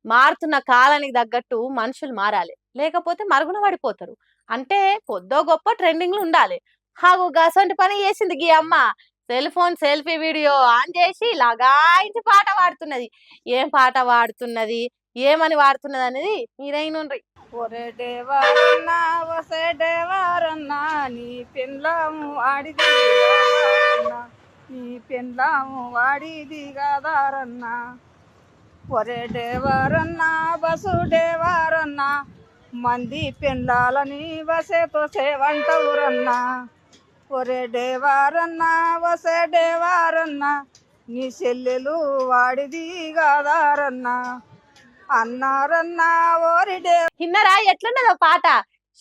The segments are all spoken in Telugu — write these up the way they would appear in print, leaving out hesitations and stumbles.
మారుతున్న కాలానికి తగ్గట్టు మనుషులు మారాలి. లేకపోతే మరుగున పడిపోతారు. అంటే కొద్దో గొప్ప ట్రెండింగ్‌లో ఉండాలి. హాగో గసొంటి పని చేసింది గీ అమ్మ. Cell phone selfie video on చేసి లగాయించి పాట పాడుతున్నది. ఏం పాట పాడుతున్నది? ఏమని పాడుతున్నదనేది మీరే ఇనుండ్రి. ఒరే దేవరన్నా ఒసే దేవరన్నా నీ పెండ్లాము ఆడిది కాదారన్నా నీ పెండ్లాము వాడిది కాదారన్నా ఒరే దేవరన్నా బసు దేవరన్నా మంది పెండ్లాలని వసేతో సేవంటవురన్నా ఒరే దేవరన్నా వసే దేవరన్నా నీ చెల్లెలు వాడిది కాదారన్నా అన్నారన్నా ఓరి ఇన్నరా ఎట్లున్నదో పాట.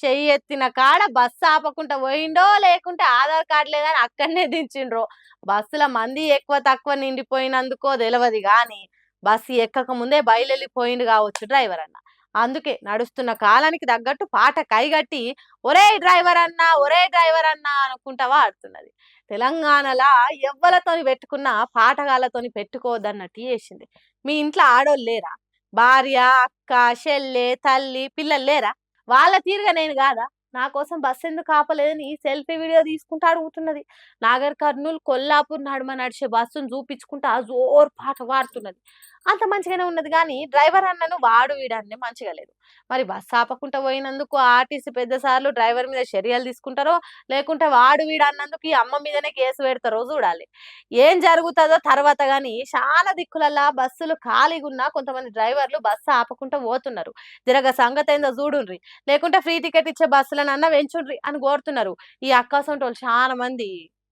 చెయ్యి ఎత్తిన కాడ బస్సు ఆపకుండా పోయిండో లేకుంటే ఆధార్ కార్డు లేదని అక్కడనే దించిండ్రో. బస్సుల మంది ఎక్కువ తక్కువ నిండిపోయినందుకో తెలియదు గాని బస్సు ఎక్కక ముందే బయలుపోయిండు కావచ్చు డ్రైవర్ అన్న. అందుకే నడుస్తున్న కాలానికి తగ్గట్టు పాట కైగట్టి ఒరే డ్రైవర్ అన్నా ఒరే డ్రైవర్ అన్నా అనుకుంటా వాడుతున్నది. తెలంగాణలా ఎవ్వలతోని పెట్టుకున్న పాటగాళ్ళతోని పెట్టుకోవద్దన్నట్టు చేసింది. మీ ఇంట్లో ఆడోళ్ళు లేరా? భార్య, అక్క, చెల్లె, తల్లి, పిల్లలు లేరా? వాళ్ళ తీరుగా నేను కాదా? నా కోసం బస్సు ఎందుకు ఆపలేదని సెల్ఫీ వీడియో తీసుకుంటా అడుగుతున్నది. నాగర్ కర్నూలు కొల్లాపూర్ నడుమ నడిచే బస్సును చూపించుకుంటా జోరు పాట పాడుతున్నది. అంత మంచిగానే ఉన్నది కానీ డ్రైవర్ అన్నను వాడు వీడన్నే మంచిగా లేదు. మరి బస్సు ఆపకుండా పోయినందుకు ఆర్టీసీ పెద్ద సార్లు డ్రైవర్ మీద చర్యలు తీసుకుంటారో లేకుంటే వాడు వీడు అన్నందుకు ఈ అమ్మ మీదనే కేసు పెడతారో చూడాలి. ఏం జరుగుతుందో తర్వాత కానీ చాలా దిక్కులల్లా బస్సులు ఖాళీగా ఉన్నా కొంతమంది డ్రైవర్లు బస్సు ఆపకుండా పోతున్నారు. జరగ సంగతి ఏందో చూడుండ్రి, లేకుంటే ఫ్రీ టికెట్ ఇచ్చే బస్సులనన్నా పెంచుండ్రి అని కోరుతున్నారు ఈ అక్కాసొంటోళ్ళు చాలా మంది.